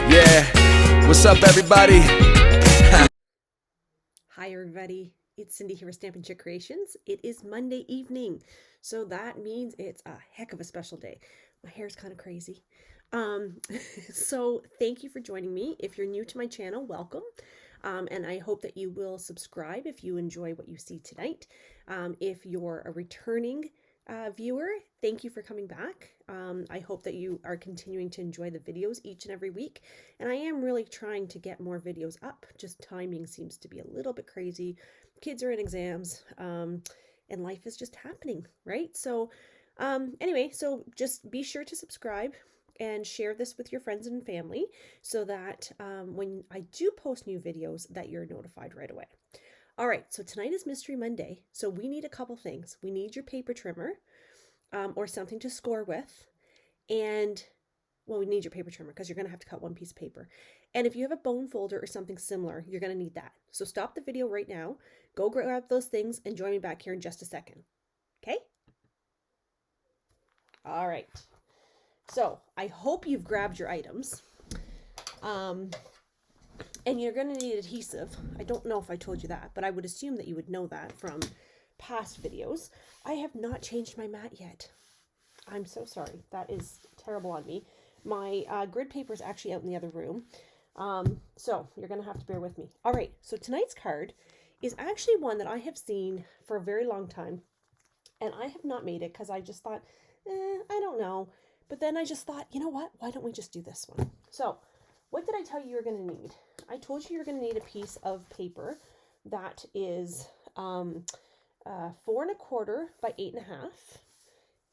Yeah, what's up, everybody? Hi everybody, it's Cindy here with Stampin Creations. It is Monday evening, so that means it's a heck of a special day. My hair's kind of crazy. Um, so thank you for joining me. If you're new to my channel, welcome. And I hope that you will subscribe if you enjoy what you see tonight. If you're a returning viewer, thank you for coming back. I hope that you are continuing to enjoy the videos each and every week. And I am really trying to get more videos up. Just timing seems to be a little bit crazy. Kids are in exams, and life is just happening, right? So anyway, so just be sure to subscribe and share this with your friends and family so that when I do post new videos that you're notified right away. All right, so tonight is Mystery Monday, so we need a couple things. We need your paper trimmer or something to score with, and well, we need your paper trimmer because you're going to have to cut one piece of paper. And if you have a bone folder or something similar, you're going to need that. So stop the video right now, go grab those things, and join me back here in just a second. Okay? All right. So I hope you've grabbed your items. And you're going to need adhesive. I don't know if I told you that, but I would assume that you would know that from past videos. I have not changed my mat yet. I'm so sorry. That is terrible on me. My grid paper is actually out in the other room. So you're going to have to bear with me. All right. So tonight's card is actually one that I have seen for a very long time. And I have not made it because I just thought, I don't know. But then I just thought, you know what? Why don't we just do this one? So what did I tell you you're going to need? I told you you're going to need a piece of paper that is 4¼ by 8½,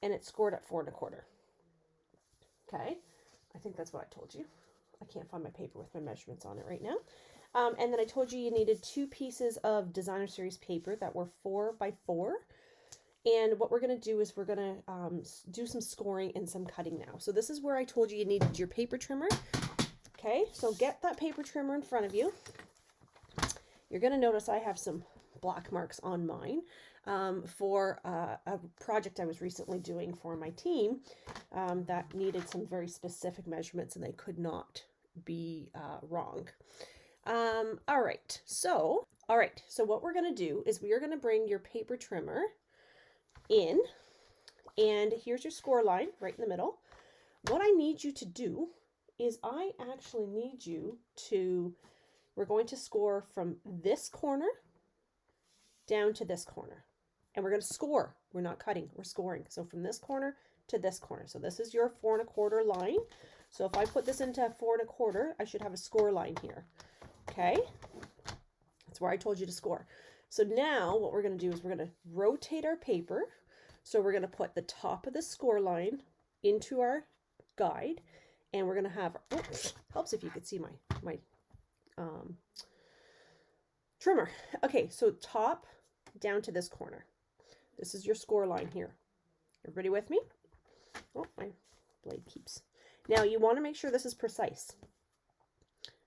and it's scored at 4¼ Okay, I think that's what I told you. I can't find my paper with my measurements on it right now. And then I told you you needed 2 pieces of designer series paper that were 4 by 4. And what we're going to do is we're going to do some scoring and some cutting now. So this is where I told you you needed your paper trimmer. Okay, so get that paper trimmer in front of you. You're going to notice I have some black marks on mine for a project I was recently doing for my team that needed some very specific measurements, and they could not be wrong. All right, so what we're going to do is we are going to bring your paper trimmer in, and here's your score line right in the middle. What I need you to do is I actually need you to, we're going to score from this corner down to this corner. And we're going to score. We're not cutting, we're scoring. So from this corner to this corner. So this is your 4¼ line. So if I put this into 4¼ I should have a score line here. Okay? That's where I told you to score. So now what we're going to do is we're going to rotate our paper. So we're going to put the top of the score line into our guide. And we're going to have, oh, helps if you could see my trimmer. Okay, so top down to this corner. This is your score line here. Everybody with me? Oh, my blade keeps. Now you want to make sure this is precise.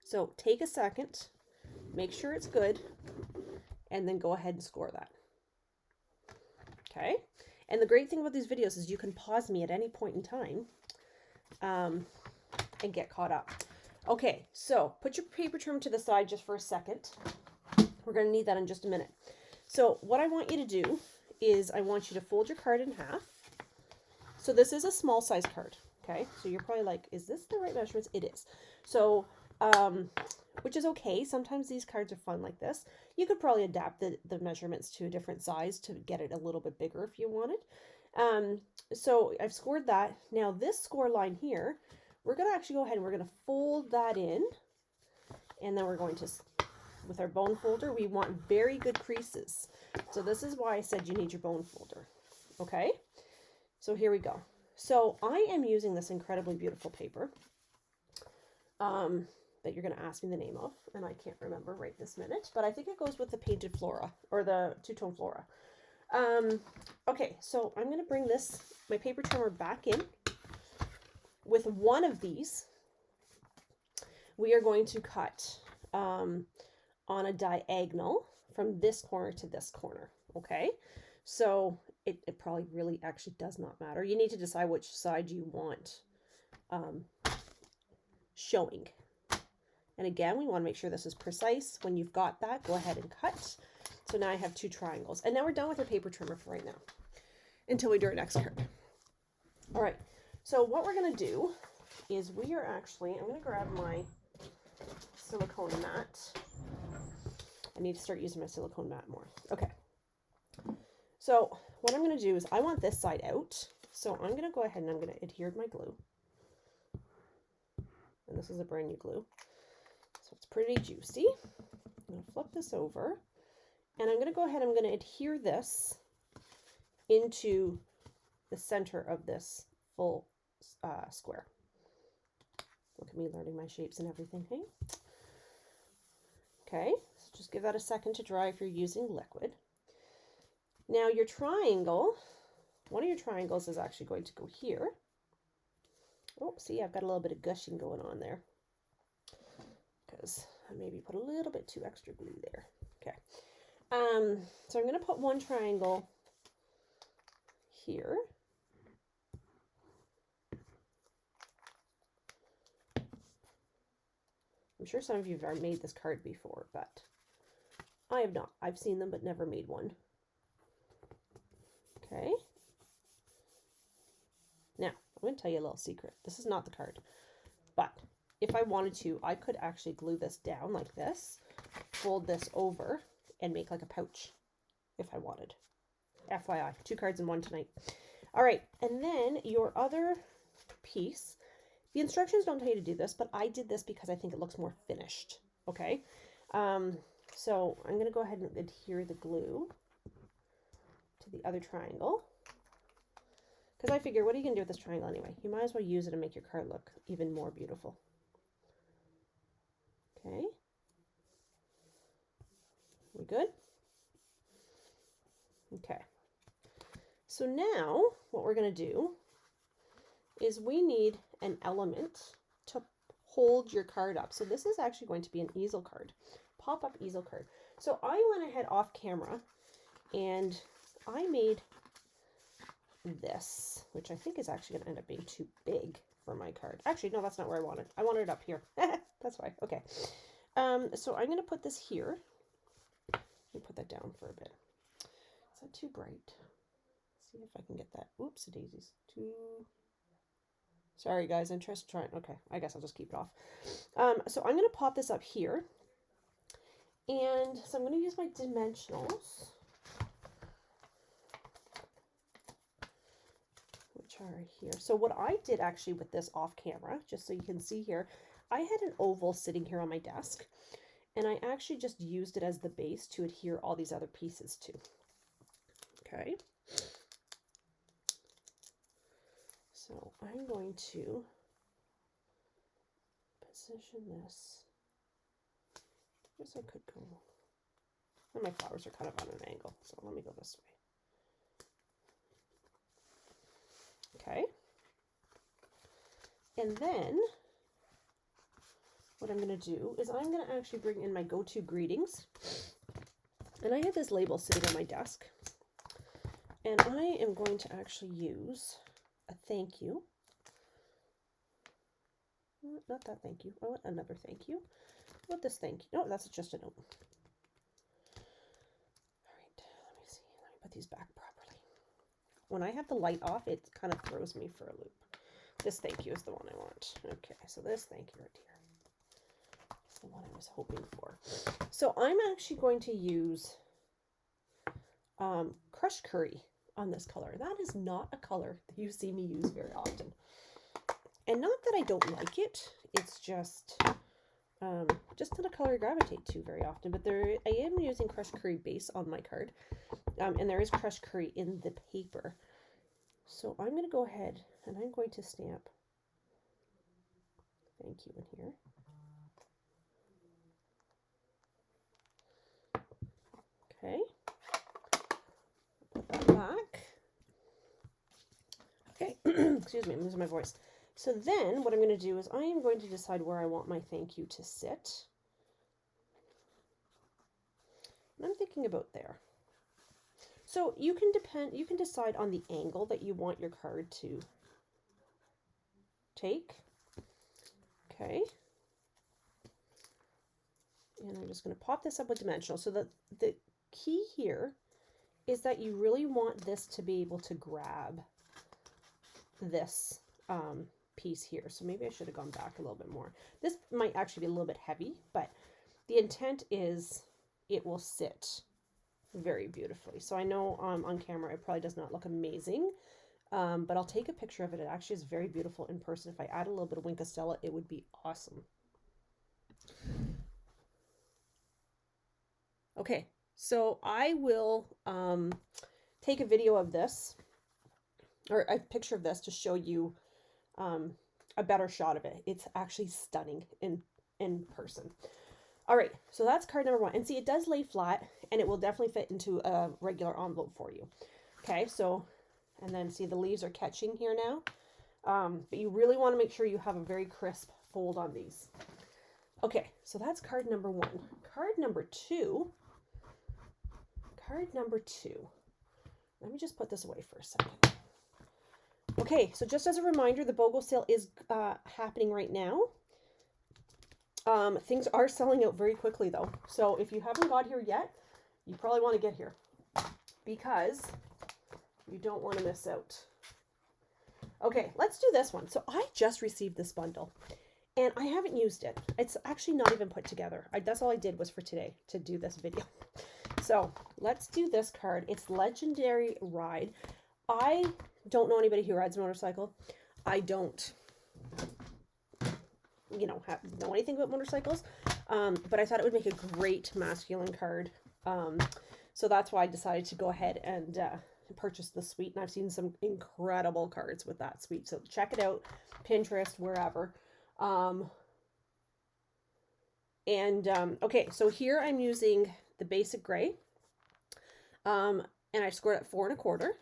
So take a second, make sure it's good, and then go ahead and score that. Okay? And the great thing about these videos is you can pause me at any point in time and get caught up. Okay, so put your paper trimmer to the side just for a second. We're going to need that in just a minute. So what I want you to do is I want you to fold your card in half. So this is a small size card, okay? So you're probably like, is this the right measurements? It is. So, which is okay. Sometimes these cards are fun like this. You could probably adapt the measurements to a different size to get it a little bit bigger if you wanted. So I've scored that. Now this score line here, we're going to actually go ahead and we're going to fold that in. And then we're going to, with our bone folder, we want very good creases. So this is why I said you need your bone folder. Okay? So here we go. So I am using this incredibly beautiful paper that you're going to ask me the name of, and I can't remember right this minute, but I think it goes with the painted flora, or the two-tone flora. Okay, so I'm going to bring my paper trimmer back in. With one of these, we are going to cut on a diagonal from this corner to this corner, okay? So it probably really actually does not matter. You need to decide which side you want showing, And again, we want to make sure this is precise. When you've got that, go ahead and cut. So now I have 2 triangles. And now we're done with our paper trimmer for right now, until we do our next card. All right, so what we're going to do is I'm going to grab my silicone mat. I need to start using my silicone mat more. Okay. So what I'm going to do is I want this side out. So I'm going to go ahead and I'm going to adhere my glue. And this is a brand new glue. So it's pretty juicy. I'm going to flip this over. And I'm going to go ahead and I'm going to adhere this into the center of this full square. Look at me learning my shapes and everything, hey? Okay, so just give that a second to dry if you're using liquid. Now your triangle, one of your triangles is actually going to go here. Oh, see, I've got a little bit of gushing going on there because I maybe put a little bit too extra glue there. Okay, so I'm going to put one triangle here. I'm sure some of you have already made this card before, but I have not. I've seen them, but never made one. Okay. Now, I'm going to tell you a little secret. This is not the card, but if I wanted to, I could actually glue this down like this, fold this over, and make like a pouch if I wanted. FYI, 2 cards in one tonight. All right, and then your other piece, the instructions don't tell you to do this, but I did this because I think it looks more finished, okay? So I'm going to go ahead and adhere the glue to the other triangle. Because I figure, what are you going to do with this triangle anyway? You might as well use it and make your card look even more beautiful. Okay. We good? Okay. So now what we're going to do is we need an element to hold your card up. So this is actually going to be an easel card, pop-up easel card. So I went ahead off camera and I made this, which I think is actually going to end up being too big for my card. Actually, no, that's not where I want it. I want it up here. That's why. Okay. So I'm going to put this here. Let me put that down for a bit. Is that too bright? Let's see if I can get that. Oops, daisies. Sorry, guys. I'm just trying. Okay, I guess I'll just keep it off. So I'm going to pop this up here. And so I'm going to use my dimensionals, which are here. So what I did actually with this off camera, just so you can see here, I had an oval sitting here on my desk, and I actually just used it as the base to adhere all these other pieces to. Okay. So I'm going to position this. I guess I could go, and my flowers are kind of on an angle, so let me go this way. Okay. And then what I'm going to do is I'm going to actually bring in my go-to greetings. And I have this label sitting on my desk. And I am going to actually use a thank you. Not that thank you. I want another thank you. What this thank you? No, that's just a note. All right, let me see. Let me put these back properly. When I have the light off, it kind of throws me for a loop. This thank you is the one I want. Okay, so this thank you right here. That's the one I was hoping for. So I'm actually going to use crushed curry on this color. That is not a color that you see me use very often. And not that I don't like it, it's just not a color I gravitate to very often. But I am using crushed curry base on my card, and there is crushed curry in the paper. So I'm going to go ahead and I'm going to stamp thank you in here. Okay, put that back. Okay, excuse me, I'm losing my voice. So then what I'm going to do is I am going to decide where I want my thank you to sit. And I'm thinking about there. So you can decide on the angle that you want your card to take. Okay. And I'm just going to pop this up with dimensional. So the key here is that you really want this to be able to grab this piece here. So maybe I should have gone back a little bit more. This might actually be a little bit heavy, but the intent is it will sit very beautifully. So I know on camera it probably does not look amazing, but I'll take a picture of it. It actually is very beautiful in person. If I add a little bit of Wink of Stella, it would be awesome. Okay, so I will take a video of this, or a picture of this, to show you a better shot of it. It's actually stunning in person. All right, so that's card number 1. And see, it does lay flat, and it will definitely fit into a regular envelope for you. Okay, so, and then see the leaves are catching here now. But you really want to make sure you have a very crisp fold on these. Okay, so that's card number 1. Card number 2. Card number 2. Let me just put this away for a second. Okay, so just as a reminder, the BOGO sale is happening right now. Things are selling out very quickly though. So if you haven't got here yet, you probably want to get here because you don't want to miss out. Okay, let's do this one. So I just received this bundle and I haven't used it. It's actually not even put together. That's all I did was for today to do this video. So let's do this card. It's Legendary Ride. I don't know anybody who rides a motorcycle. I don't, you know anything about motorcycles, but I thought it would make a great masculine card, so that's why I decided to go ahead and purchase the suite, and I've seen some incredible cards with that suite, so check it out, Pinterest, wherever. Okay, so here I'm using the basic gray, and I scored at 4 1/4.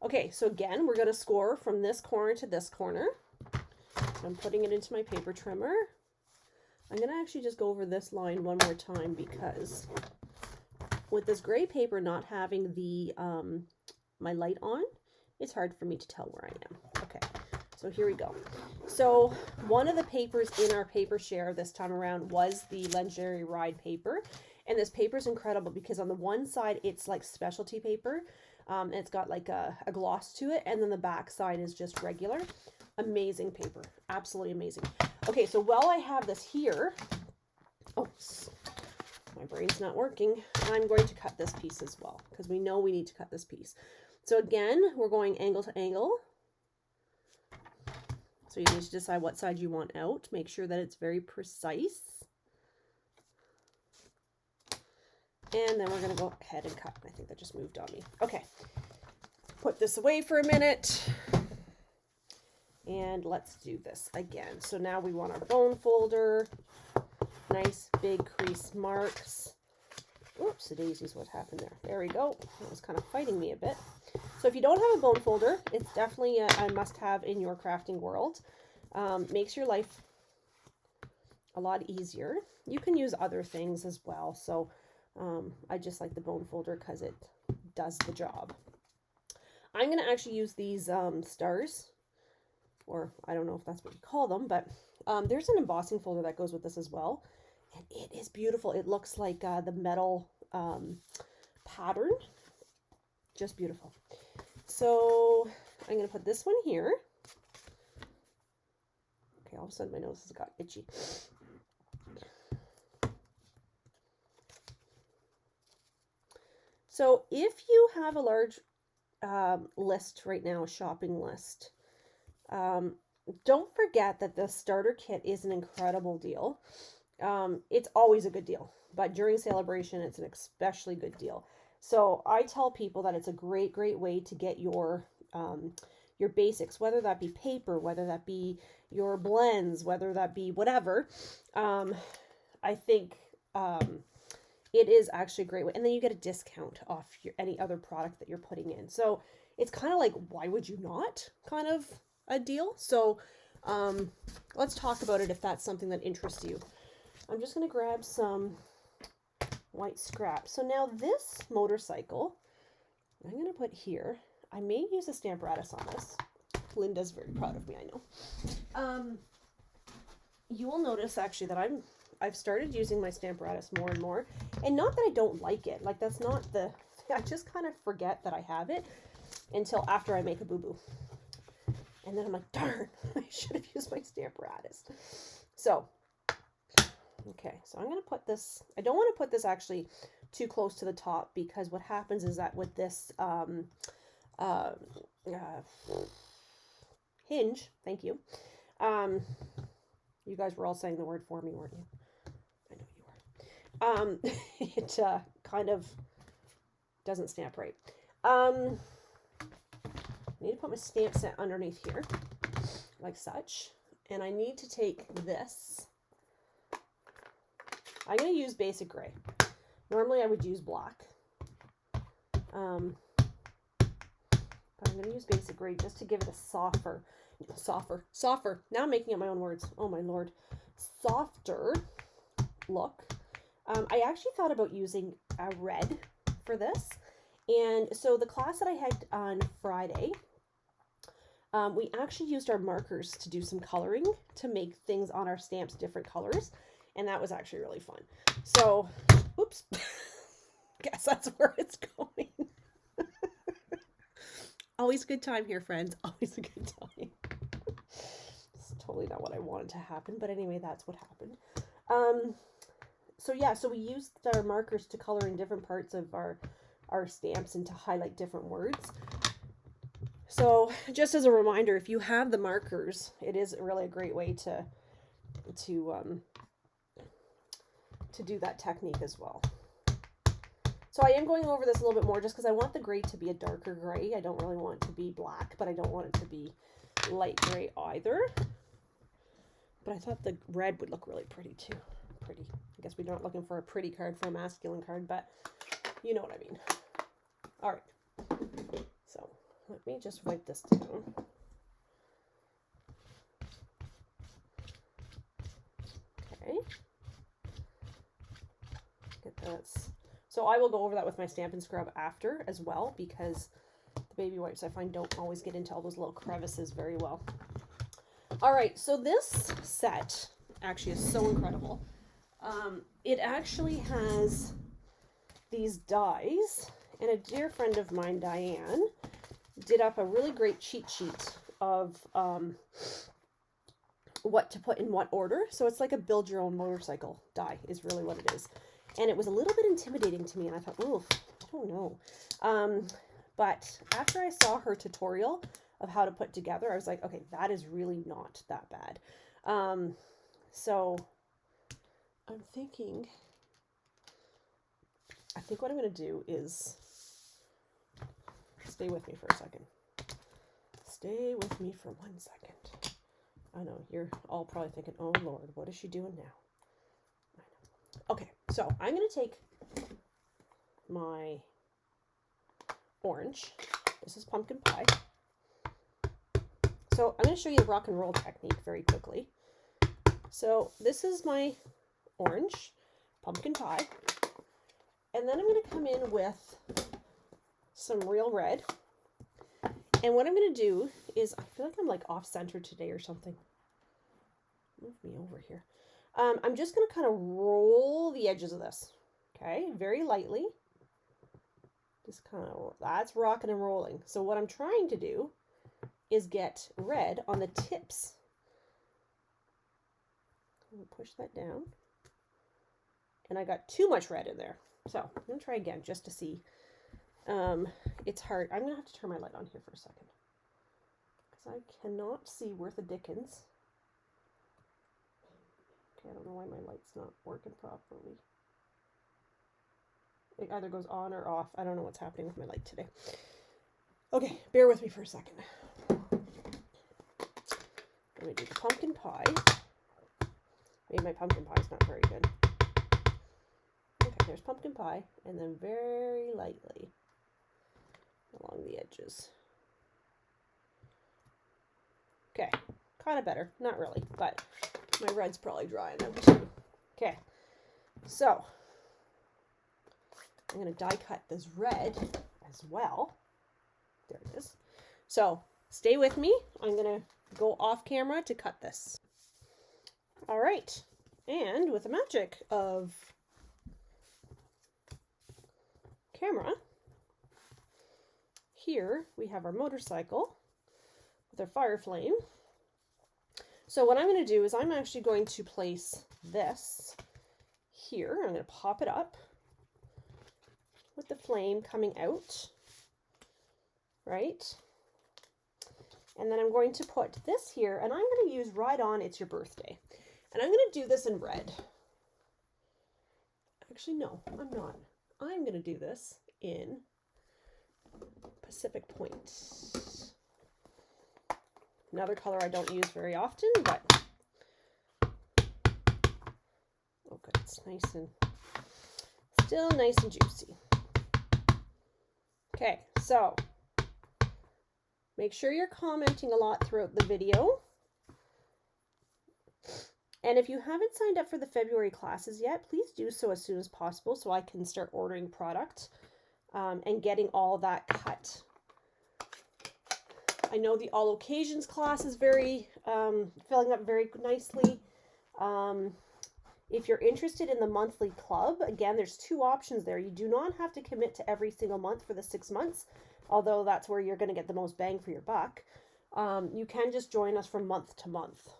Okay, so again, we're going to score from this corner to this corner. I'm putting it into my paper trimmer. I'm going to actually just go over this line one more time because with this gray paper not having the my light on, it's hard for me to tell where I am. Okay, so here we go. So one of the papers in our paper share this time around was the Legendary Ride paper. And this paper is incredible because on the one side, it's like specialty paper. And it's got like a gloss to it. And then the back side is just regular. Amazing paper. Absolutely amazing. Okay, so while I have this here, oh, my brain's not working. I'm going to cut this piece as well because we know we need to cut this piece. So again, we're going angle to angle. So you need to decide what side you want out. Make sure that it's very precise. And then we're going to go ahead and cut. I think that just moved on me. Okay. Put this away for a minute. And let's do this again. So now we want our bone folder. Nice big crease marks. Oops, the daisies, what happened there? There we go. It was kind of fighting me a bit. So if you don't have a bone folder, it's definitely a must-have in your crafting world. Makes your life a lot easier. You can use other things as well. So I just like the bone folder because it does the job. I'm going to actually use these stars, or I don't know if that's what you call them, but there's an embossing folder that goes with this as well. And it is beautiful. It looks like the metal pattern. Just beautiful. So I'm going to put this one here. Okay, all of a sudden my nose has got itchy. So if you have a large list right now, a shopping list, don't forget that the starter kit is an incredible deal. It's always a good deal, but during celebration, it's an especially good deal. So I tell people that it's a great way to get your basics, whether that be paper, whether that be your blends, whether that be whatever. I think it is actually a great way. And then you get a discount off any other product that you're putting in. So it's kind of like, why would you not kind of a deal? So let's talk about it if that's something that interests you. I'm just going to grab some white scrap. So now this motorcycle, I'm going to put here. I may use a Stamparatus on this. Linda's very proud of me, I know. You will notice actually that I've started using my Stamparatus more and more. And not that I don't like it. Like, that's not the... I just kind of forget that I have it until after I make a boo-boo. And then I'm like, darn, I should have used my Stamparatus. So, okay, so I'm going to put this... I don't want to put this actually too close to the top, because what happens is that with this hinge, thank you, you guys were all saying the word for me, weren't you? I know you were. It kind of doesn't stamp right. I need to put my stamp set underneath here, like such. And I need to take this. I'm going to use basic gray. Normally I would use black. But I'm going to use basic gray just to give it a softer. Now I'm making up my own words. Oh my Lord. Softer look. I actually thought about using a red for this. And so the class that I had on Friday, we actually used our markers to do some coloring to make things on our stamps different colors. And that was actually really fun. So, oops, guess that's where it's going. Always a good time here, friends. Always a good time. It's totally not what I wanted to happen. But anyway, that's what happened. So yeah, so we used our markers to color in different parts of our stamps and to highlight different words. So just as a reminder, if you have the markers, it is really a great way to do that technique as well. So I am going over this a little bit more just because I want the gray to be a darker gray. I don't really want it to be black, but I don't want it to be light gray either. But I thought the red would look really pretty too. Pretty. I guess we're not looking for a pretty card for a masculine card, but you know what I mean. All right. So let me just wipe this down. Okay. Get this. So I will go over that with my Stampin' Scrub after as well, because the baby wipes I find don't always get into all those little crevices very well. All right, so this set actually is so incredible. It actually has these dies, and a dear friend of mine, Diane, did up a really great cheat sheet of what to put in what order. So it's like a build your own motorcycle die is really what it is. And it was a little bit intimidating to me, and I thought, oh, I don't know. But after I saw her tutorial of how to put together, I was like, okay, that is really not that bad. So I'm thinking, I think what I'm going to do is, stay with me for a second. Stay with me for 1 second. I know, you're all probably thinking, oh Lord, what is she doing now? I know. Okay, so I'm going to take my orange. This is pumpkin pie. So I'm going to show you the rock and roll technique very quickly. So this is my orange pumpkin pie. And then I'm going to come in with some real red. And what I'm going to do is, I feel like I'm like off center today or something. Move me over here. I'm just going to kind of roll the edges of this. Okay, very lightly. Just kind of, that's rocking and rolling. So what I'm trying to do is get red on the tips. I'm going to push that down. And I got too much red in there. So I'm going to try again just to see. It's hard. I'm going to have to turn my light on here for a second, because I cannot see worth a dickens. Okay, I don't know why my light's not working properly. It either goes on or off. I don't know what's happening with my light today. Okay, bear with me for a second. I'm going to do the pumpkin pie. Maybe my pumpkin pie is not very good. Okay, there's pumpkin pie, and then very lightly along the edges. Okay, kind of better. Not really, but my red's probably drying out too. Okay, so I'm going to die cut this red as well. There it is. So stay with me. I'm going to go off camera to cut this. All right. And with the magic of camera, here we have our motorcycle with our fire flame. So what I'm going to do is I'm actually going to place this here. I'm going to pop it up with the flame coming out, right? And then I'm going to put this here, and I'm going to use Ride On, It's Your Birthday. And I'm going to do this in red. Actually, no, I'm not. I'm going to do this in Pacific Point. Another color I don't use very often, but oh good, it's nice and still nice and juicy. Okay, so make sure you're commenting a lot throughout the video. And if you haven't signed up for the February classes yet, please do so as soon as possible so I can start ordering product and getting all that cut. I know the All Occasions class is very filling up very nicely. If you're interested in the monthly club, again, there's 2 options there. You do not have to commit to every single month for the 6 months, although that's where you're going to get the most bang for your buck. You can just join us from month to month.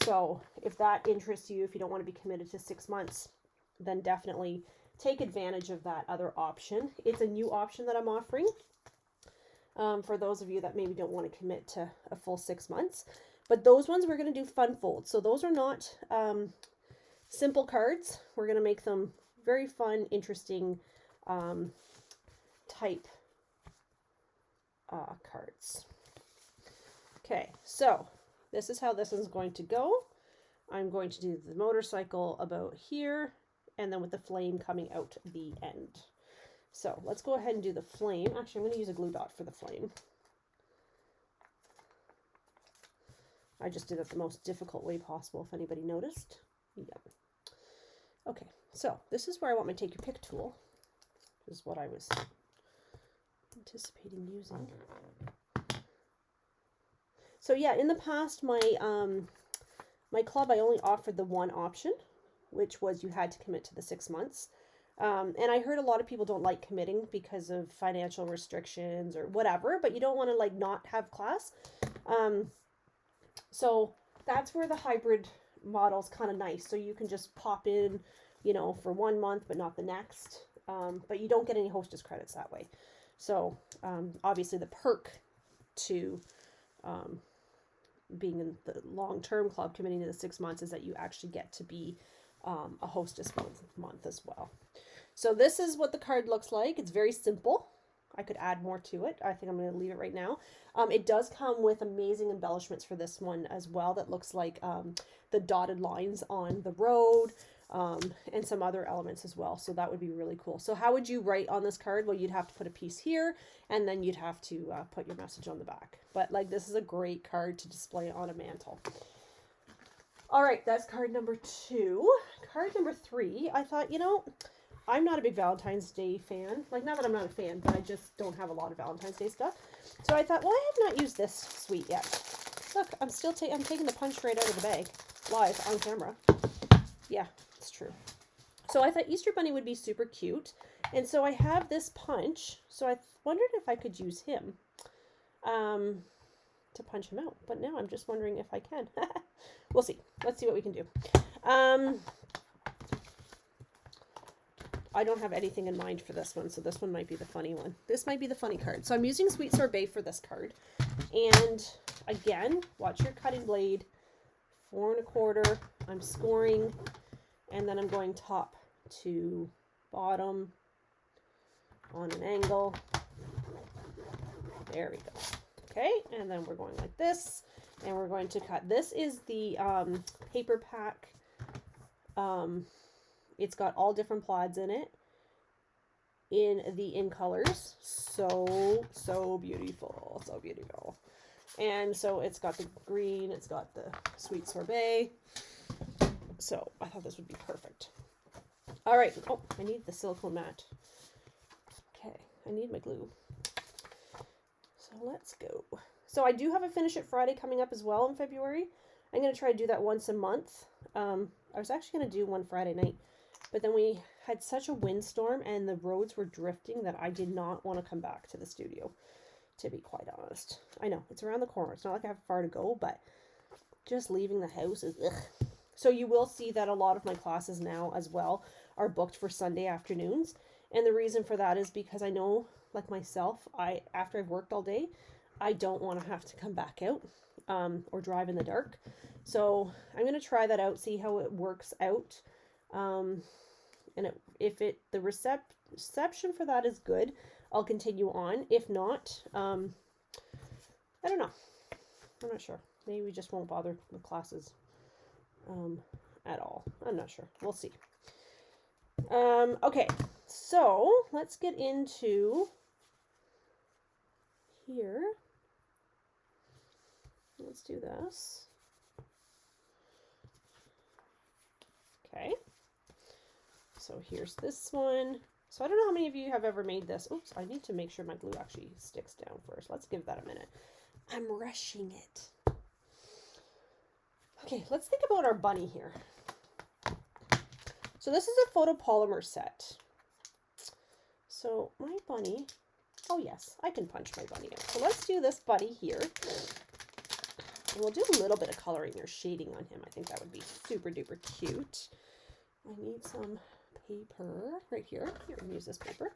So if that interests you, if you don't want to be committed to 6 months, then definitely take advantage of that other option. It's a new option that I'm offering for those of you that maybe don't want to commit to a full 6 months. But those ones we're going to do fun folds. So those are not simple cards. We're going to make them very fun, interesting type cards. Okay, so this is how this is going to go. I'm going to do the motorcycle about here, and then with the flame coming out the end. So let's go ahead and do the flame. Actually, I'm going to use a glue dot for the flame. I just did it the most difficult way possible, if anybody noticed. Yep. Okay, so this is where I want my Take Your Pick tool. This is what I was anticipating using. So yeah, in the past, my my club, I only offered the one option, which was you had to commit to the 6 months. And I heard a lot of people don't like committing because of financial restrictions or whatever, but you don't want to like not have class. So that's where the hybrid model is kind of nice. So you can just pop in, you know, for 1 month, but not the next. But you don't get any hostess credits that way. So obviously the perk to being in the long-term club, committing to the 6 months, is that you actually get to be a hostess month as well. So this is what the card looks like. It's very simple. I could add more to it. I think I'm going to leave it right now. It does come with amazing embellishments for this one as well. That looks like the dotted lines on the road and some other elements as well. So that would be really cool. So how would you write on this card? Well, you'd have to put a piece here, and then you'd have to put your message on the back. But like, this is a great card to display on a mantle. All right, that's card number 2. Card number 3, I thought, you know, I'm not a big Valentine's Day fan. Like, not that I'm not a fan, but I just don't have a lot of Valentine's Day stuff. So I thought, well, I have not used this sweet yet. Look, I'm taking the punch right out of the bag, live on camera. Yeah, it's true. So I thought Easter Bunny would be super cute. And so I have this punch. So I wondered if I could use him to punch him out. But now I'm just wondering if I can. We'll see. Let's see what we can do. I don't have anything in mind for this one, so this one might be the funny one. This might be the funny card. So I'm using Sweet Sorbet for this card. And again, watch your cutting blade. 4 1/4. I'm scoring. And then I'm going top to bottom on an angle. There we go. Okay, and then we're going like this. And we're going to cut. This is the paper pack. It's got all different plaids in it in colors. So beautiful. So beautiful. And so it's got the green, it's got the Sweet Sorbet. So I thought this would be perfect. All right. Oh, I need the silicone mat. Okay, I need my glue. So let's go. So I do have a Finish It Friday coming up as well in February. I'm going to try to do that once a month. I was actually going to do one Friday night, but then we had such a windstorm and the roads were drifting that I did not want to come back to the studio, to be quite honest. I know, it's around the corner. It's not like I have far to go, but just leaving the house is ugh. So you will see that a lot of my classes now as well are booked for Sunday afternoons. And the reason for that is because I know, like myself, after I've worked all day, I don't want to have to come back out or drive in the dark. So I'm going to try that out, see how it works out. And if the reception for that is good, I'll continue on. If not, I don't know. I'm not sure. Maybe we just won't bother with classes at all. I'm not sure. We'll see. Okay, so let's get into here. Let's do this. Okay. So here's this one. So I don't know how many of you have ever made this. Oops, I need to make sure my glue actually sticks down first. Let's give that a minute. I'm rushing it. Okay, let's think about our bunny here. So this is a photopolymer set. So my bunny, oh yes, I can punch my bunny out. So let's do this bunny here. And we'll do a little bit of coloring or shading on him. I think that would be super duper cute. I need some paper right here. Here, I'm use this paper.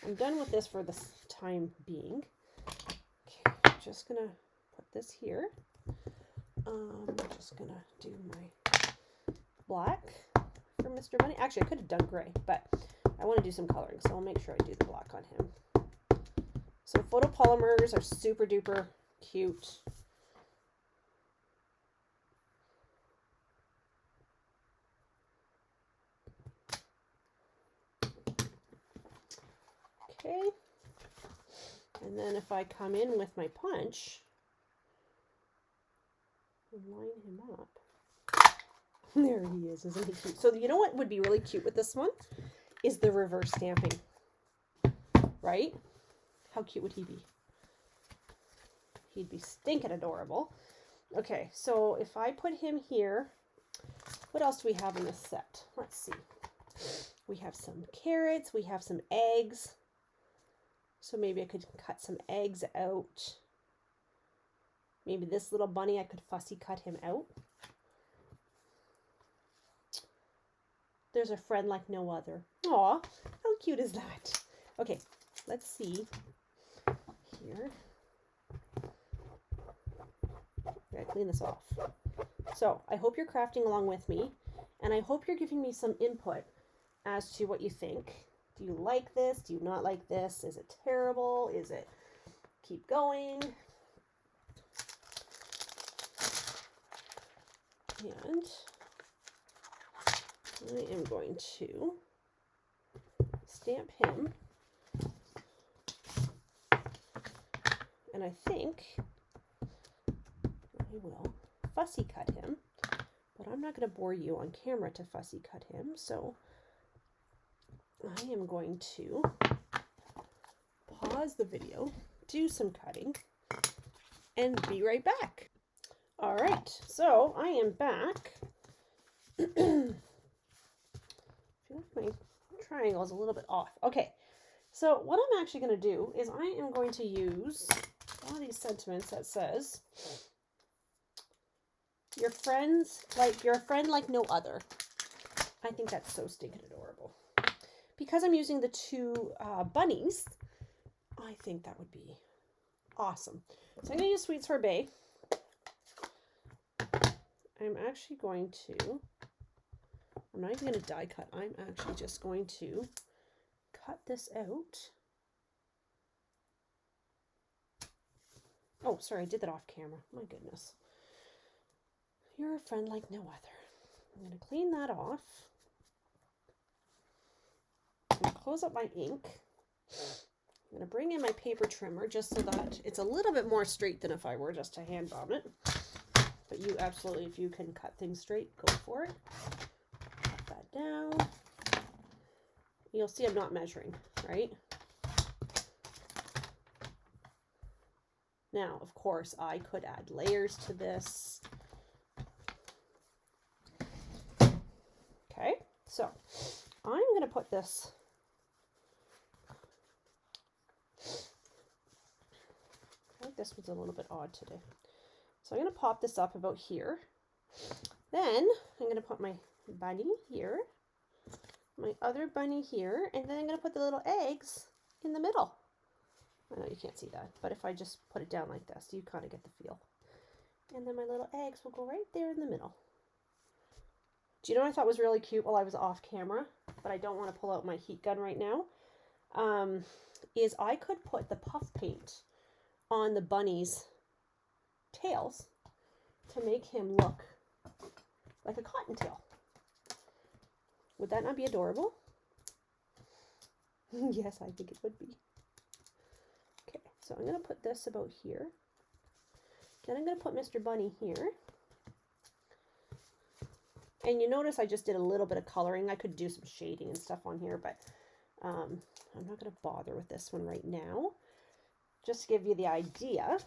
I'm done with this for the time being. Okay, I'm just gonna put this here. I'm just gonna do my black for Mr. Bunny. Actually, I could have done gray, but I want to do some coloring, so I'll make sure I do the black on him. So photopolymers are super duper cute. Okay, and then if I come in with my punch and line him up, there he is, isn't he cute? So you know what would be really cute with this one is the reverse stamping, right? How cute would he be? He'd be stinking adorable. Okay, so if I put him here, what else do we have in this set? Let's see. We have some carrots, we have some eggs. So maybe I could cut some eggs out. Maybe this little bunny, I could fussy cut him out. There's a friend like no other. Aw, how cute is that? Okay, let's see here. Gotta clean this off. So I hope you're crafting along with me, and I hope you're giving me some input as to what you think. Do you like this? Do you not like this? Is it terrible? Is it keep going? And I am going to stamp him. And I think I will fussy cut him, but I'm not going to bore you on camera to fussy cut him, so I am going to pause the video, do some cutting, and be right back. All right, so I am back. I feel like my triangle is a little bit off. Okay, so what I'm actually going to do is I am going to use one of these sentiments that says, your friend like no other. I think that's so stinking adorable. Because I'm using the two bunnies, I think that would be awesome. So I'm going to use Sweet Sorbet. I'm actually going to, I'm not even going to die cut. I'm actually just going to cut this out. Oh, sorry, I did that off camera. My goodness. You're a friend like no other. I'm going to clean that off. I'm going to close up my ink. I'm going to bring in my paper trimmer just so that it's a little bit more straight than if I were just to hand bomb it. But you absolutely, if you can cut things straight, go for it. Cut that down. You'll see I'm not measuring, right? Now, of course, I could add layers to this. So I'm going to put this, I think this one's a little bit odd today. So I'm going to pop this up about here. Then I'm going to put my bunny here, my other bunny here, and then I'm going to put the little eggs in the middle. I know you can't see that, but if I just put it down like this, you kind of get the feel. And then my little eggs will go right there in the middle. Do you know what I thought was really cute while I was off camera, but I don't want to pull out my heat gun right now, is I could put the puff paint on the bunny's tails to make him look like a cottontail. Would that not be adorable? Yes, I think it would be. Okay, so I'm going to put this about here. Then I'm going to put Mr. Bunny here. And you notice I just did a little bit of coloring. I could do some shading and stuff on here, but I'm not going to bother with this one right now. Just to give you the idea,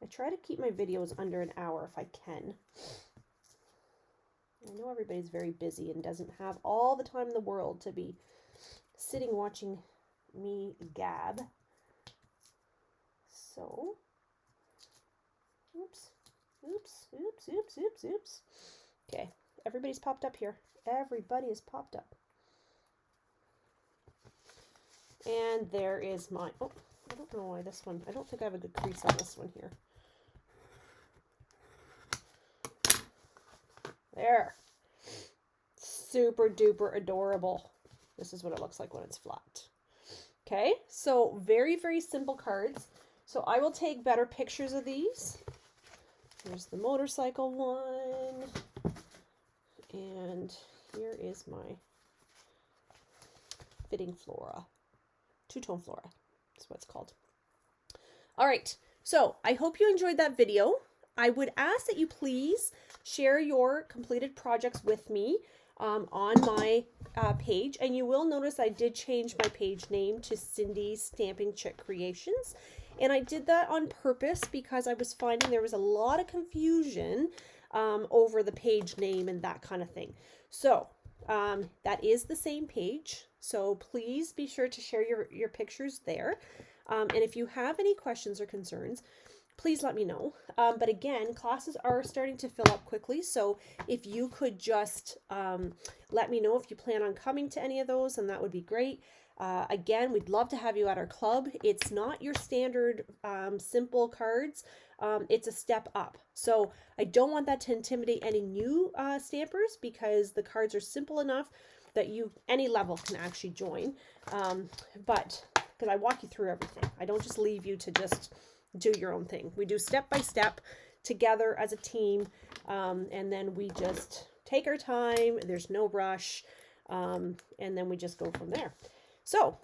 I try to keep my videos under an hour if I can. I know everybody's very busy and doesn't have all the time in the world to be sitting watching me gab. So, oops. Okay, everybody's popped up here. Everybody is popped up. And there is my, oh, I don't know why this one, I don't think I have a good crease on this one here. There. Super duper adorable. This is what it looks like when it's flat. Okay, so very, very simple cards. So I will take better pictures of these. Here's the motorcycle one. And here is my fitting flora. Two-tone flora. That's what it's called. All right, so I hope you enjoyed that video. I would ask that you please share your completed projects with me on my page. And you will notice I did change my page name to Cindy's Stamping Chick Creations. And I did that on purpose because I was finding there was a lot of confusion over the page name and that kind of thing. So that is the same page. So please be sure to share your pictures there. And if you have any questions or concerns, please let me know. But again, classes are starting to fill up quickly. So if you could just let me know if you plan on coming to any of those, and that would be great. Again, we'd love to have you at our club. It's not your standard simple cards. It's a step up. So I don't want that to intimidate any new stampers, because the cards are simple enough that any level can actually join. But because I walk you through everything, I don't just leave you to just do your own thing. We do step by step together as a team, and then we just take our time. There's no rush, and then we just go from there. So,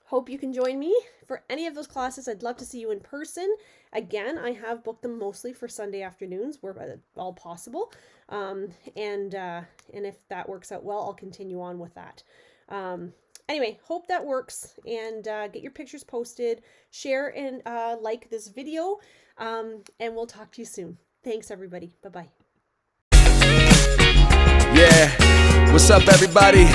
hope you can join me for any of those classes. I'd love to see you in person. Again, I have booked them mostly for Sunday afternoons where all possible. And if that works out well, I'll continue on with that. Anyway, hope that works, and get your pictures posted, share and like this video, and we'll talk to you soon. Thanks, everybody. Bye-bye. Yeah, what's up, everybody?